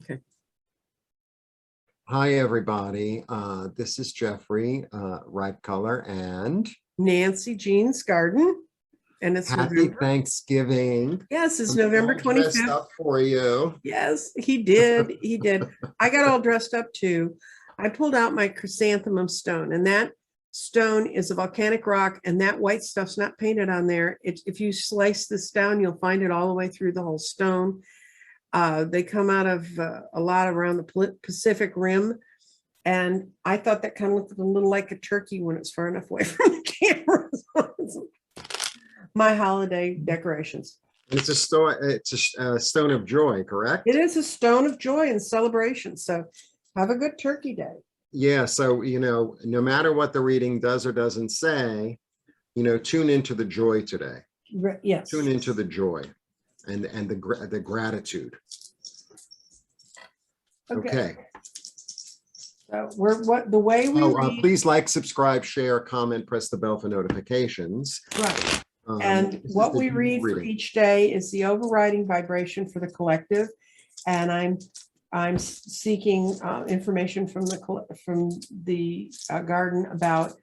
Okay. Hi, everybody. This is Jeffrey, Ripe Color, and Nancy Jean's Garden. And it's happy November. Thanksgiving. Yes, it's I'm November all dressed 25th. up for you. Yes, he did. He did. I got all dressed up too. I pulled out my chrysanthemum stone, and that stone is a volcanic rock, and that white stuff's not painted on there. If you slice this down, you'll find it all the way through the whole stone. They come out of a lot around the Pacific Rim. And I thought that kind of looked a little like a turkey when it's far enough away from the camera. My holiday decorations. It's a stone. It's a stone of joy, correct? It is a stone of joy and celebration. So have a good turkey day. Yeah. So, no matter what the reading does or doesn't say, tune into the joy today. Yes. Tune into the joy and the gratitude. Okay. So the way we read, please like, subscribe, share, comment, press the bell for notifications. right. And what we read for each day is the overriding vibration for the collective. And I'm seeking information from the garden about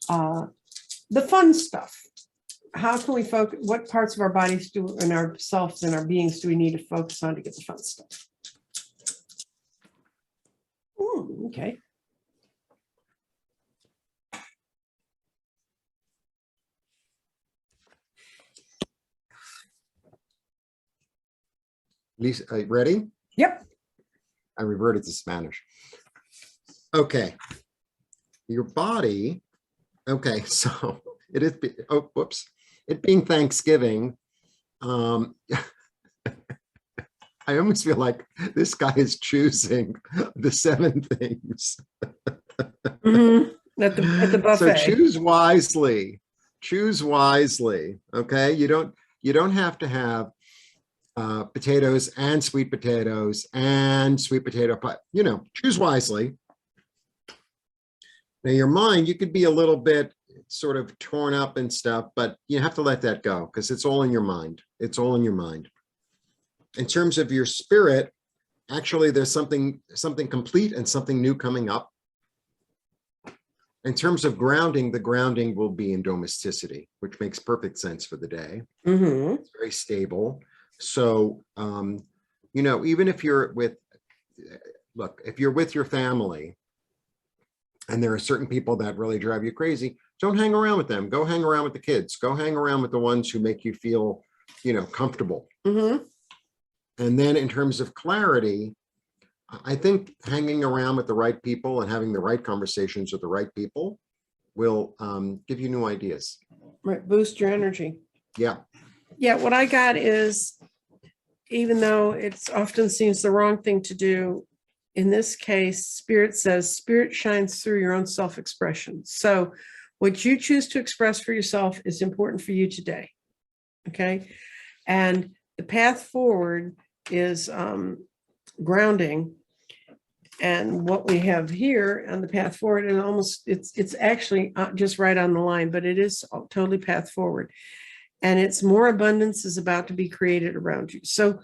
the fun stuff. How can we focus? What parts of our bodies and ourselves and our beings do we need to focus on to get the fun stuff? Okay. Lisa, are you ready? Yep. I reverted to Spanish. Okay. Your body. Okay, so it is. Oh, whoops! It being Thanksgiving. I almost feel like this guy is choosing the 7 things. At the buffet. So choose wisely. Choose wisely. Okay. You don't have to have potatoes and sweet potatoes and sweet potato pie. Choose wisely. Now your mind, you could be a little bit sort of torn up and stuff, but you have to let that go because it's all in your mind. It's all in your mind. In terms of your spirit, actually, there's something complete and something new coming up. In terms of grounding, the grounding will be in domesticity, which makes perfect sense for the day. It's very stable. So, even if you're if you're with your family and there are certain people that really drive you crazy, don't hang around with them. Go hang around with the kids. Go hang around with the ones who make you feel, comfortable. And then in terms of clarity, I think hanging around with the right people and having the right conversations with the right people will give you new ideas. Right, boost your energy. Yeah. Yeah, what I got is, even though it often seems the wrong thing to do, in this case, Spirit says, Spirit shines through your own self-expression. So what you choose to express for yourself is important for you today. Okay. And the path forward is grounding. And what we have here on the path forward, and it's actually just right on the line, but it is totally path forward. And it's more abundance is about to be created around you. So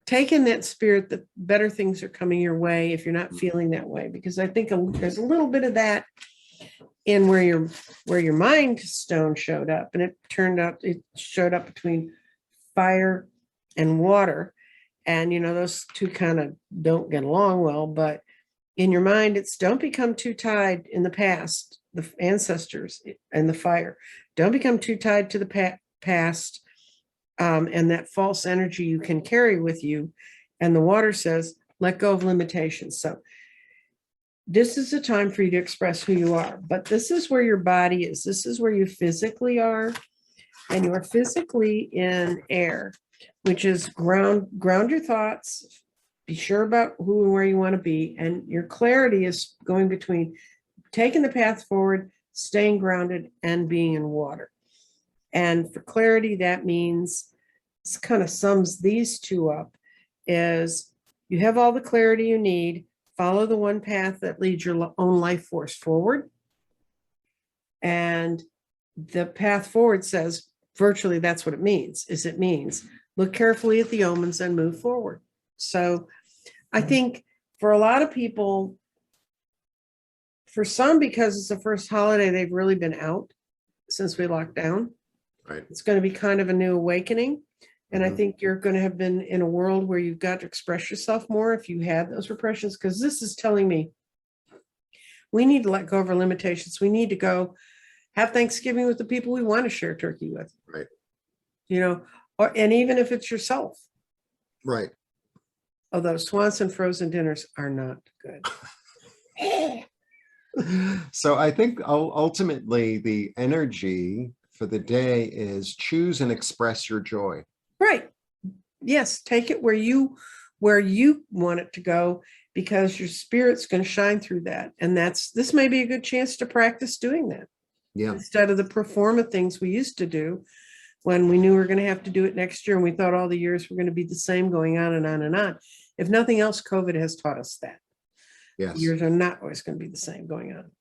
take in that spirit that better things are coming your way if you're not feeling that way, because I think there's a little bit of that in where your mind stone showed up, and it showed up between fire and water. And, those two kind of don't get along well, but in your mind, it's don't become too tied in the past, the ancestors and the fire. Don't become too tied to the past and that false energy you can carry with you. And the water says, let go of limitations. So this is a time for you to express who you are, but this is where your body is. This is where you physically are. And you are physically in air, which is ground your thoughts, be sure about who and where you want to be. And your clarity is going between taking the path forward, staying grounded, and being in water. And for clarity, that means, this kind of sums these two up, is you have all the clarity you need, follow the one path that leads your own life force forward. And the path forward says, virtually that's what it means, look carefully at the omens and move forward. So I think for a lot of people, for some, because it's the first holiday, they've really been out since we locked down. Right. It's going to be kind of a new awakening. And I Mhm. think you're going to have been in a world where you've got to express yourself more if you had those repressions, because this is telling me we need to let go of our limitations. We need to go have Thanksgiving with the people we want to share turkey with. Right. You know, and even if it's yourself, Right. although Swanson frozen dinners are not good. So I think ultimately the energy for the day is choose and express your joy. Right. Yes, take it where you want it to go, because your spirit's going to shine through that. And this may be a good chance to practice doing that Yeah. instead of the pro forma things we used to do when we knew we were going to have to do it next year and we thought all the years were going to be the same, going on and on and on. If nothing else, COVID has taught us that Yes. years are not always going to be the same going on.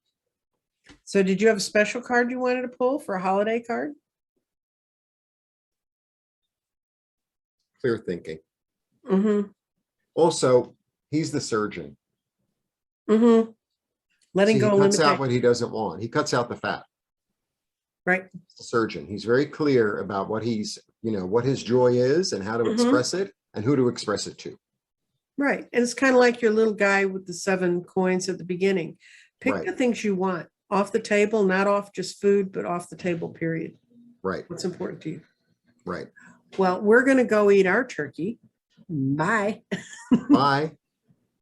So did you have a special card you wanted to pull for a holiday card? Clear thinking. Mm-hmm. Also, he's the surgeon. Mm-hmm. Letting See, go he of cuts out limitation. what he doesn't want. He cuts out the fat. Right. He's the surgeon. He's very clear about what what his joy is and how to Mhm. express it and who to express it to. Right. And it's kind of like your little guy with the 7 coins at the beginning. Pick Right. the things you want off the table, not off just food, but off the table, period. Right. What's important to you? Right. Well, we're going to go eat our turkey. Bye. Bye.